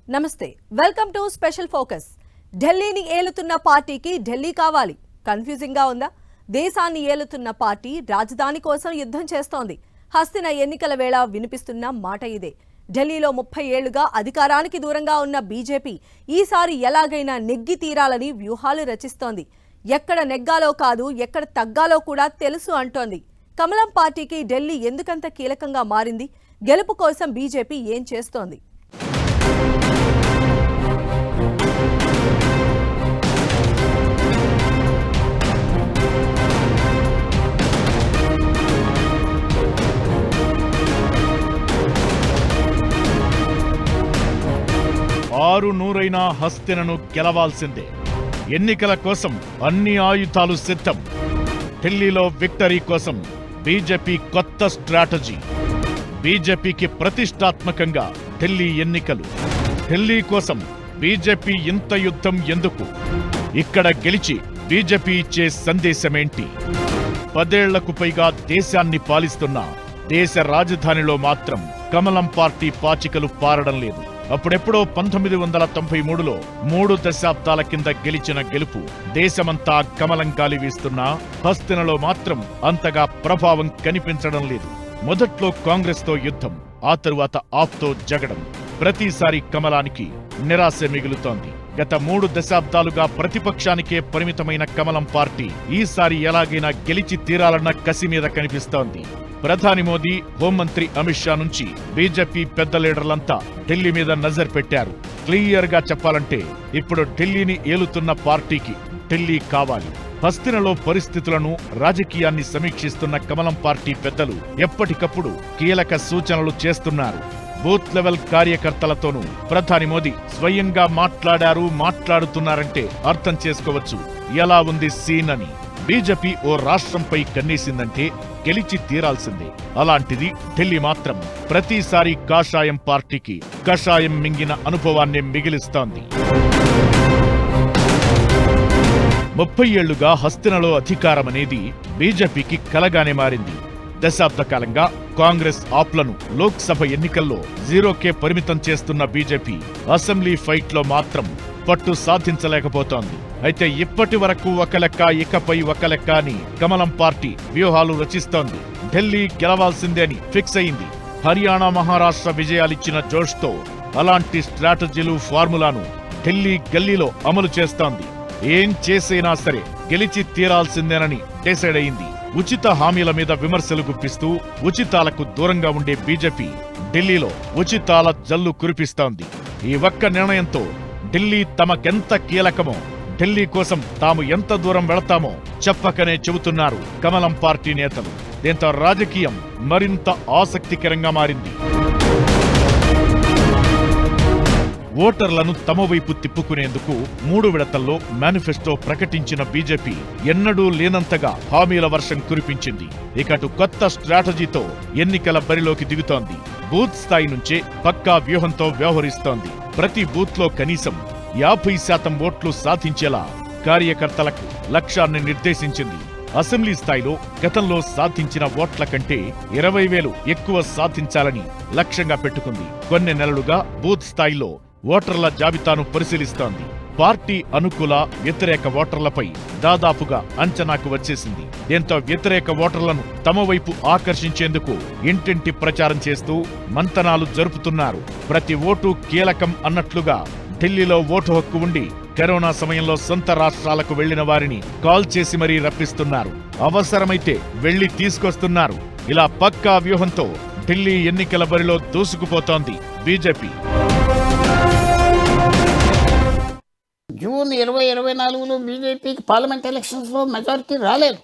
నమస్తే welcome to special focus. ఢిల్లీని ఏలుతున్న పార్టీకి ఢిల్లీ కావాలి. కన్ఫ్యూజింగ్ గా ఉందా? దేశాన్ని ఏలుతున్న పార్టీ రాజధాని కోసం యుద్ధం చేస్తోంది. హస్తిన ఎన్నికల వేళ వినిపిస్తున్న మాట ఇదే. ఢిల్లీలో 30 ఏళ్లుగా అధికారానికి దూరంగా ఉన్న బీజేపీ ఈసారి ఎలాగైనా నెగ్గి తీరాలని వ్యూహాలు రచిస్తోంది. ఎక్కడ నెగ్గాలో కాదు, ఎక్కడ తగ్గాలో కూడా తెలుసు అంటోంది. కమలం పార్టీకి ఢిల్లీ ఎందుకంత కీలకంగా మారింది? గెలుపు కోసం బీజేపీ ఏం చేస్తోంది? ఆరు నూరైనా హస్తినను గెలవాల్సిందే. ఎన్నికల కోసం అన్ని ఆయుధాలు సిద్ధం. ఢిల్లీలో విక్టరీ కోసం బీజేపీ కొత్త స్ట్రాటజీ. బీజేపీకి ప్రతిష్టాత్మకంగా ఢిల్లీ ఎన్నికలు. ఢిల్లీ కోసం బీజేపీ ఇంత యుద్ధం ఎందుకు? ఇక్కడ గెలిచి బీజేపీ ఇచ్చే సందేశమేంటి? 10 ఏళ్లకు పైగా దేశాన్ని పాలిస్తున్న దేశ రాజధానిలో మాత్రం కమలం పార్టీ పాచికలు పారడం లేదు. అప్పుడెప్పుడో 1993లో 3 దశాబ్దాల కింద గెలిచిన గెలుపు దేశమంతా కమలం గాలి వీస్తున్నా హస్తినలో మాత్రం అంతగా ప్రభావం కనిపించడం లేదు. మొదట్లో కాంగ్రెస్తో యుద్ధం, ఆ తరువాత ఆప్తో జగడం. ప్రతిసారి కమలానికి నిరాశ మిగులుతోంది. గత 3 దశాబ్దాలుగా ప్రతిపక్షానికే పరిమితమైన కమలం పార్టీ ఈసారి ఎలాగైనా గెలిచి తీరాలన్న కసి మీద కనిపిస్తోంది. ప్రధాని మోదీ, హోంమంత్రి అమిత్ షా నుంచి బీజేపీ పెద్ద లీడర్లంతా ఢిల్లీ మీద నజర్ పెట్టారు. క్లియర్ గా చెప్పాలంటే ఇప్పుడు ఢిల్లీని ఏలుతున్న పార్టీకి ఢిల్లీ కావాలి. హస్తినలో పరిస్థితులను, రాజకీయాన్ని సమీక్షిస్తున్న కమలం పార్టీ పెద్దలు ఎప్పటికప్పుడు కీలక సూచనలు చేస్తున్నారు. బూత్ లెవెల్ కార్యకర్తలతోనూ ప్రధాని మోదీ స్వయంగా మాట్లాడుతున్నారంటే అర్థం చేసుకోవచ్చు ఎలా ఉంది సీన్ అని. బీజేపీ ఓ రాష్ట్రంపై కన్నేసిందంటే గెలిచి తీరాల్సిందే. అలాంటిది ఢిల్లీ మాత్రం ప్రతిసారి కాషాయం పార్టీకి కషాయం మింగిన అనుభవాన్ని మిగిలిస్తోంది. 30 ఏళ్లుగా హస్తినలో అధికారమనేది బీజేపీకి కలగానే మారింది. దశాబ్ద కాలంగా కాంగ్రెస్ ఆప్లను లోక్సభ ఎన్నికల్లో 0కే పరిమితం చేస్తున్న బీజేపీ అసెంబ్లీ ఫైట్లో మాత్రం పట్టు సాధించలేకపోతోంది. అయితే ఇప్పటి వరకు ఒక లెక్క, ఇకపై ఒక లెక్క అని కమలం పార్టీ వ్యూహాలు రచిస్తోంది. ఢిల్లీ గెలవాల్సిందే అని ఫిక్స్ అయింది. హర్యానా, మహారాష్ట్ర విజయాలిచ్చిన జోష్తో అలాంటి స్ట్రాటజీలు, ఫార్ములాను ఢిల్లీ గల్లీలో అమలు చేస్తోంది. ఏం చేసైనా సరే గెలిచి తీరాల్సిందేనని డిసైడ్ అయింది. ఉచిత హామీల మీద విమర్శలు గుప్పిస్తూ ఉచితాలకు దూరంగా ఉండే బీజేపీ ఢిల్లీలో ఉచితాల జల్లు కురిపిస్తోంది. ఈ ఒక్క నిర్ణయంతో ఢిల్లీ తమకెంత కీలకమో, ఢిల్లీ కోసం తాము ఎంత దూరం వెళతామో చెప్పకనే చెబుతున్నారు కమలం పార్టీ నేతలు. దీంతో రాజకీయం మరింత ఆసక్తికరంగా మారింది. ఓటర్లను తమ వైపు తిప్పుకునేందుకు 3 విడతల్లో మేనిఫెస్టో ప్రకటించిన బీజేపీ ఎన్నడూ లేనంతగా హామీల వర్షం కురిపించింది. ఇకటు కొత్త స్ట్రాటజీతో ఎన్నికల బరిలోకి దిగుతోంది. బూత్ స్థాయి నుంచే పక్కా వ్యూహంతో వ్యవహరిస్తోంది. ప్రతి బూత్లో కనీసం 50% ఓట్లు సాధించేలా కార్యకర్తలకు లక్ష్యాన్ని నిర్దేశించింది. అసెంబ్లీ స్థాయిలో గతంలో సాధించిన ఓట్ల కంటే 20,000 ఎక్కువ సాధించాలని లక్ష్యంగా పెట్టుకుంది. కొన్ని నెలలుగా బూత్ స్థాయిలో ఓటర్ల జాబితాను పరిశీలిస్తోంది. పార్టీ అనుకూల, వ్యతిరేక ఓటర్లపై దాదాపుగా అంచనాకు వచ్చేసింది. దీంతో వ్యతిరేక ఓటర్లను తమ వైపు ఆకర్షించేందుకు ఇంటింటి ప్రచారం చేస్తూ మంతనాలు జరుపుతున్నారు. ప్రతి ఓటు కీలకం అన్నట్లుగా ఢిల్లీలో ఓటు హక్కు ఉండి కరోనా సమయంలో సొంత రాష్ట్రాలకు వెళ్లిన వారిని కాల్ చేసి మరీ రప్పిస్తున్నారు. అవసరమైతే వెళ్లి తీసుకొస్తున్నారు. ఇలా పక్కా వ్యూహంతో ఢిల్లీ ఎన్నికల బరిలో దూసుకుపోతోంది బీజేపీ. జూన్ 2024లో బీజేపీకి పార్లమెంట్ ఎలక్షన్స్లో మెజారిటీ రాలేదు.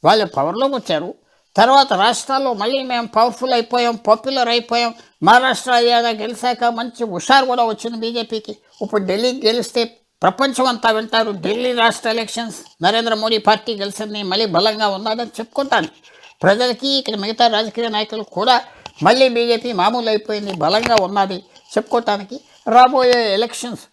వాళ్ళు పవర్లోకి వచ్చారు. తర్వాత రాష్ట్రాల్లో మళ్ళీ మేము పవర్ఫుల్ అయిపోయాం, పాపులర్ అయిపోయాం. మహారాష్ట్ర అయ్యాక గెలిచాక మంచి హుషారు కూడా వచ్చింది బీజేపీకి. ఇప్పుడు ఢిల్లీకి గెలిస్తే ప్రపంచం అంతా వింటారు. ఢిల్లీ రాష్ట్ర ఎలక్షన్స్ నరేంద్ర మోడీ పార్టీ గెలిచింది, మళ్ళీ బలంగా ఉన్నదని చెప్పుకుంటాను. ప్రజలకి, ఇక్కడ మిగతా రాజకీయ నాయకులు కూడా మళ్ళీ బీజేపీ మామూలు అయిపోయింది, బలంగా ఉన్నది చెప్పుకోవటానికి. రాబోయే ఎలక్షన్స్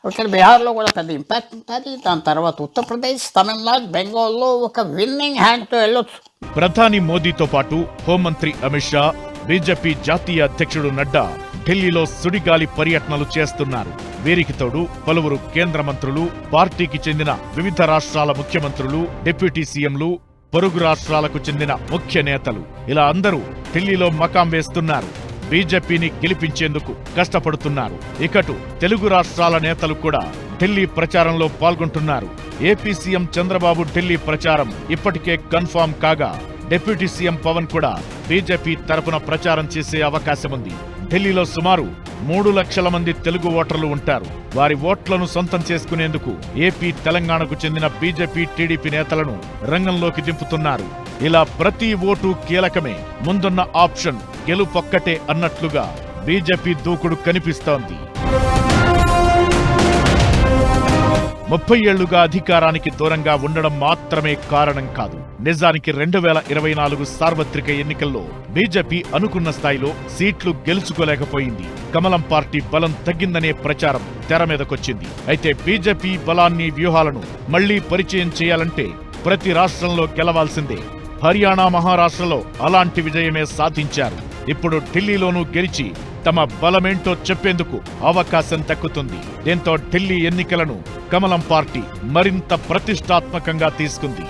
ఇక్కడ బీహార్లో కూడా పెద్ద ఇంపాక్ట్ ఉంటుంది. దాని తర్వాత ఉత్తరప్రదేశ్, తమిళనాడు, బెంగాల్లో ఒక విన్నింగ్ హ్యాండ్తో వెళ్ళొచ్చు. ప్రధాని మోదీతో పాటు హోంమంత్రి అమిత్ షా, బీజేపీ జాతీయ అధ్యక్షుడు నడ్డా ఢిల్లీలో సుడిగాలి పర్యటనలు చేస్తున్నారు. వీరికి తోడు పలువురు కేంద్ర మంత్రులు, పార్టీకి చెందిన వివిధ రాష్ట్రాల ముఖ్యమంత్రులు, డిప్యూటీ సీఎంలు, పొరుగు రాష్ట్రాలకు చెందిన ముఖ్య నేతలు ఇలా అందరూ ఢిల్లీలో మకాం వేస్తున్నారు. బీజేపీని గెలిపించేందుకు కష్టపడుతున్నారు. ఇకటు తెలుగు రాష్ట్రాల నేతలు కూడా ఢిల్లీ ప్రచారంలో పాల్గొంటున్నారు. ఏపీ సీఎం చంద్రబాబు ఢిల్లీ ప్రచారం ఇప్పటికే కన్ఫామ్ కాగా డిప్యూటీ సీఎం పవన్ కూడా బీజేపీ తరపున ప్రచారం చేసే అవకాశముంది. ఢిల్లీలో సుమారు 3 లక్షల మంది తెలుగు ఓటర్లు ఉంటారు. వారి ఓట్లను సొంతం చేసుకునేందుకు ఏపీ, తెలంగాణకు చెందిన బీజేపీ, టీడీపీ నేతలను రంగంలోకి దింపుతున్నారు. ఇలా ప్రతి ఓటు కీలకమే. ముందున్న ఆప్షన్ గెలుపొక్కటే అన్నట్లుగా బీజేపీ దూకుడు కనిపిస్తోంది. 30 ఏళ్లుగా అధికారానికి దూరంగా ఉండడం మాత్రమే కారణం కాదు. నిజానికి 2024 సార్వత్రిక ఎన్నికల్లో బీజేపీ అనుకున్న స్థాయిలో సీట్లు గెలుచుకోలేకపోయింది. కమలం పార్టీ బలం తగ్గిందనే ప్రచారం తెర మీదకొచ్చింది. అయితే బీజేపీ బలాన్ని, వ్యూహాలను మళ్లీ పరిచయం చేయాలంటే ప్రతి రాష్ట్రంలో గెలవాల్సిందే. హర్యానా, మహారాష్ట్రలో అలాంటి విజయమే సాధించారు. ఇప్పుడు ఢిల్లీలోనూ గెలిచి తమ బలమేంటో చెప్పేందుకు అవకాశం దక్కుతుంది. దీంతో ఢిల్లీ ఎన్నికలను కమలం పార్టీ మరింత ప్రతిష్టాత్మకంగా తీసుకుంది.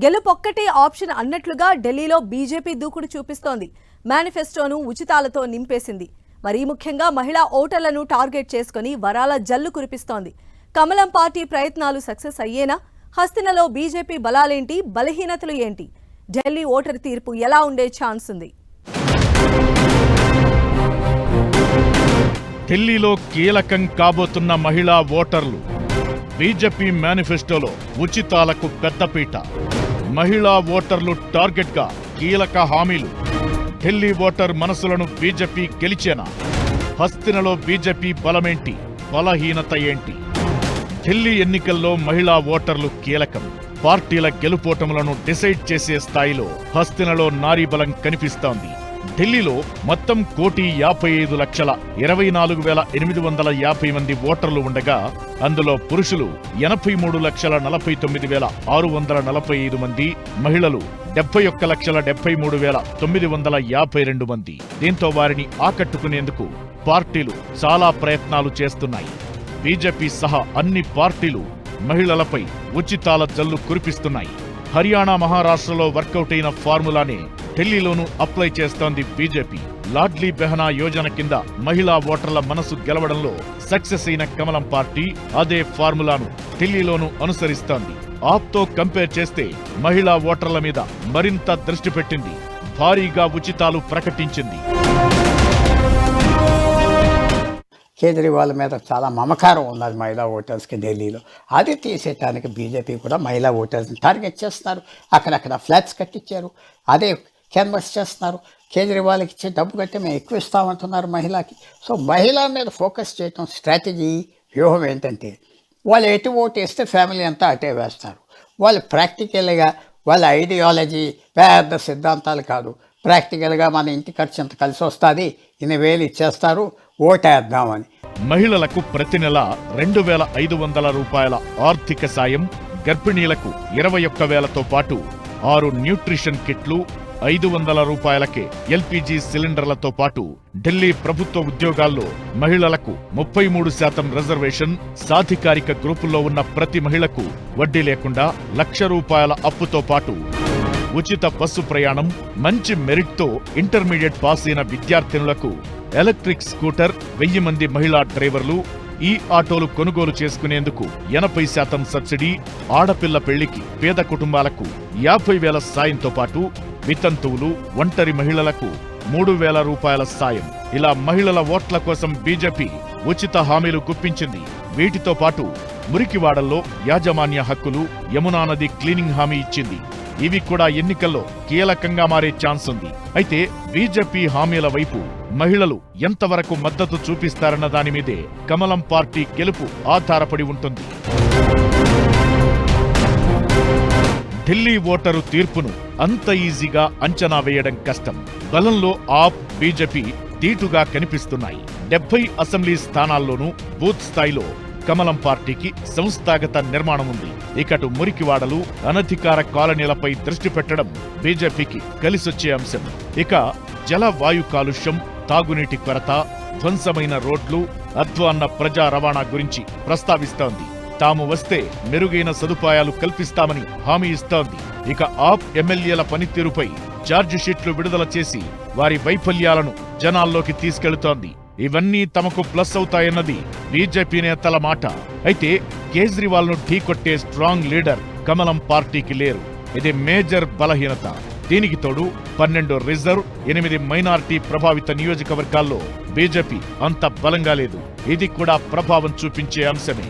గెలుపొక్కటే ఆప్షన్ అన్నట్లుగా ఢిల్లీలో బీజేపీ దూకుడు చూపిస్తోంది. మేనిఫెస్టోను ఉచితాలతో నింపేసింది. మరీ ముఖ్యంగా మహిళా ఓటర్లను టార్గెట్ చేసుకుని వరాల జల్లు కురిపిస్తోంది. కమలం పార్టీ ప్రయత్నాలు సక్సెస్ అయ్యేనా? హస్తినలో బీజేపీ బలాలేంటి, బలహీనతలు ఏంటి? ఢిల్లీ ఓటర్ తీర్పు ఎలా ఉండే ఛాన్స్ ఉంది? ఢిల్లీలో కీలకం కాబోతున్న మహిళా ఓటర్లు. బీజేపీ మేనిఫెస్టోలో ఉచితాలకు పెద్దపీట. మహిళా ఓటర్లు టార్గెట్గా కీలక హామీలు. ఢిల్లీ ఓటర్ మనసులను బీజేపీ గెలిచేనా? హస్తినలో బీజేపీ బలమేంటి, బలహీనత ఏంటి? ఢిల్లీ ఎన్నికల్లో మహిళా ఓటర్లు కీలకం. పార్టీల గెలుపోటములను డిసైడ్ చేసే స్థాయిలో హస్తినలో నారీ బలం కనిపిస్తోంది. ఢిల్లీలో మొత్తం 1,55,24,850 మంది ఓటర్లు ఉండగా అందులో పురుషులు 83,49,645 మంది, మహిళలు 71,73,952 మంది. దీంతో వారిని ఆకట్టుకునేందుకు పార్టీలు చాలా ప్రయత్నాలు చేస్తున్నాయి. బీజేపీ సహా అన్ని పార్టీలు మహిళలపై ఉచితాల జల్లు కురిపిస్తున్నాయి. హర్యానా, మహారాష్ట్రలో వర్కౌట్ అయిన ఫార్ములానే ఢిల్లీలోనూ అప్లై చేస్తోంది బీజేపీ. లాడ్లీ బెహనా యోజన కింద మహిళా ఓటర్ల మనసు గెలవడంలో సక్సెస్ అయిన కమలం పార్టీ అదే ఫార్ములాను ఢిల్లీలోనూ అనుసరిస్తోంది. ఆప్తో కంపేర్ చేస్తే మహిళా ఓటర్ల మీద మరింత దృష్టి పెట్టింది. భారీగా ఉచితాలు ప్రకటించింది. కేజ్రీవాల్ మీద చాలా మమకారం ఉన్నది మహిళా ఓటర్స్కి ఢిల్లీలో. అది తీసేయటానికి బీజేపీ కూడా మహిళా ఓటర్స్ని టార్గెట్ చేస్తున్నారు. అక్కడక్కడ ఫ్లాట్స్ కట్టించారు, అదే క్యాన్వాస్ చేస్తున్నారు. కేజ్రీవాల్కి ఇచ్చే డబ్బు కట్టి మేము ఎక్కువ ఇస్తామంటున్నారు మహిళకి. సో మహిళల మీద ఫోకస్ చేయటం స్ట్రాటజీ, వ్యూహం ఏంటంటే వాళ్ళు ఎటు ఓటు వేస్తే ఫ్యామిలీ అంతా అటే వేస్తారు. వాళ్ళు ప్రాక్టికల్గా వాళ్ళ ఐడియాలజీ పెద్ద సిద్ధాంతాలు కాదు, ప్రాక్టికల్గా మన ఇంటి ఖర్చు ఎంత కలిసి వస్తుంది, ఇన్ని వేలు ఇచ్చేస్తారు, ఓటేద్దామని. మహిళలకు ప్రతి నెల 2,500 రూపాయల ఆర్థిక సాయం, గర్భిణీలకు 21,000తో పాటు 6 న్యూట్రిషన్ కిట్లు, 500 రూపాయలకే ఎల్పీజీ సిలిండర్లతో పాటు ఢిల్లీ ప్రభుత్వ ఉద్యోగాల్లో మహిళలకు 33% రిజర్వేషన్, సాధికారిక గ్రూపుల్లో ఉన్న ప్రతి మహిళకు వడ్డీ లేకుండా 1,00,000 రూపాయల అప్పుతో పాటు ఉచిత బస్సు ప్రయాణం, మంచి మెరిట్తో ఇంటర్మీడియట్ పాస్ అయిన విద్యార్థినులకు ఎలక్ట్రిక్ స్కూటర్, 1000 మంది మహిళా డ్రైవర్లు, ఈ ఆటోలు కొనుగోలు చేసుకునేందుకు 80% సబ్సిడీ, ఆడపిల్ల పెళ్లికి పేద కుటుంబాలకు 50,000 సాయంతో పాటు వితంతువులు, ఒంటరి మహిళలకు 3,000 రూపాయల సాయం. ఇలా మహిళల ఓట్ల కోసం బీజేపీ ఉచిత హామీలు గుప్పించింది. వీటితో పాటు మురికివాడల్లో యాజమాన్య హక్కులు, యమునా నది క్లీనింగ్ హామీ ఇచ్చింది. ఇవి కూడా ఎన్నికల్లో కీలకంగా మారే ఛాన్స్ ఉంది. అయితే బీజేపీ హామీల వైపు మహిళలు ఎంతవరకు మద్దతు చూపిస్తారన్న దాని మీదే కమలం పార్టీ గెలుపు ఆధారపడి ఉంటుంది. ఢిల్లీ ఓటరు తీర్పును అంత ఈజీగా అంచనా వేయడం కష్టం. బలంలో ఆప్, బీజేపీ ధీటుగా కనిపిస్తున్నాయి. 70 అసెంబ్లీ స్థానాల్లోనూ బూత్ స్థాయిలో కమలం పార్టీకి సంస్థాగత నిర్మాణం ఉంది. ఇకటు మురికివాడలు, అనధికార కాలనీలపై దృష్టి పెట్టడం బీజేపీకి కలిసొచ్చే అంశం. ఇక జల వాయు కాలుష్యం, తాగునీటి కొరత, ధ్వంసమైన రోడ్లు, అధ్వాన్న ప్రజా రవాణా గురించి ప్రస్తావిస్తోంది. తాము వస్తే మెరుగైన సదుపాయాలు కల్పిస్తామని హామీ ఇస్తోంది. ఇక ఆప్ ఎమ్మెల్యేల పనితీరుపై ఛార్జ్ షీట్లు విడుదల చేసి వారి వైఫల్యాలను జనాల్లోకి తీసుకెళుతోంది. ఇవన్నీ తమకు ప్లస్ అవుతాయన్నది బీజేపీ నేతల మాట. అయితే కేజ్రీవాల్ ను ఢీకొట్టే స్ట్రాంగ్ లీడర్ కమలం పార్టీకి లేరు. ఇది మేజర్ బలహీనత. దీనికి తోడు 12 రిజర్వ్, 8 మైనారిటీ ప్రభావిత నియోజకవర్గాల్లో బీజేపీ అంత బలంగా లేదు. ఇది కూడా ప్రభావం చూపించే అంశమే.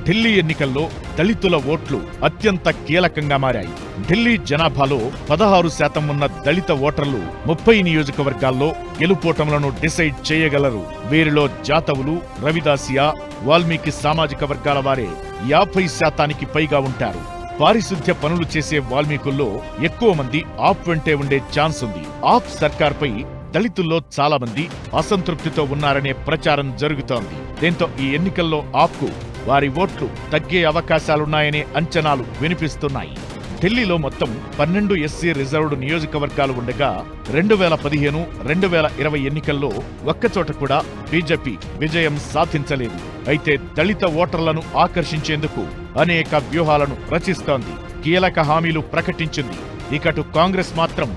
ఢిల్లీ ఎన్నికల్లో దళితుల ఓట్లు అత్యంత కీలకంగా మారాయి. ఢిల్లీ జనాభాలో 16% ఉన్న దళిత ఓటర్లు 30 నియోజకవర్గాల్లో గెలుపోటములను డిసైడ్ చేయగలరు. వీరిలో జాతవులు, రవిదాసియా, వాల్మీకి సామాజిక వర్గాల వారే 50% పైగా ఉంటారు. పారిశుద్ధ్య పనులు చేసే వాల్మీకుల్లో ఎక్కువ మంది ఆప్ వెంటే ఉండే ఛాన్స్ ఉంది. ఆప్ సర్కార్పై దళితుల్లో చాలా మంది అసంతృప్తితో ఉన్నారనే ప్రచారం జరుగుతోంది. దీంతో ఈ ఎన్నికల్లో ఆప్కు వారి ఓట్లు తగ్గే అవకాశాలున్నాయనే అంచనాలు వినిపిస్తున్నాయి. ఢిల్లీలో మొత్తం 12 ఎస్సీ రిజర్వ్డ్ నియోజకవర్గాలు ఉండగా 2015, 2020 ఎన్నికల్లో ఒక్కచోట కూడా బీజేపీ విజయం సాధించలేదు. అయితే దళిత ఓటర్లను ఆకర్షించేందుకు అనేక వ్యూహాలను రచిస్తోంది. కీలక హామీలు ప్రకటించింది. ఇకటు కాంగ్రెస్ మాత్రం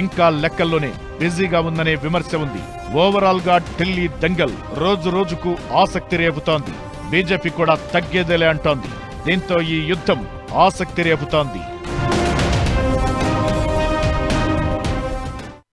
ఇంకా లెక్కల్లోనే బిజీగా ఉందనే విమర్శ ఉంది. ఓవరాల్ గా ఢిల్లీ దంగల్ రోజు రోజుకు ఆసక్తి రేపుతోంది. బీజేపీ కూడా తగ్గేదేలే అంటోంది. దీంతో ఈ యుద్ధం ఆసక్తి రేపుతోంది.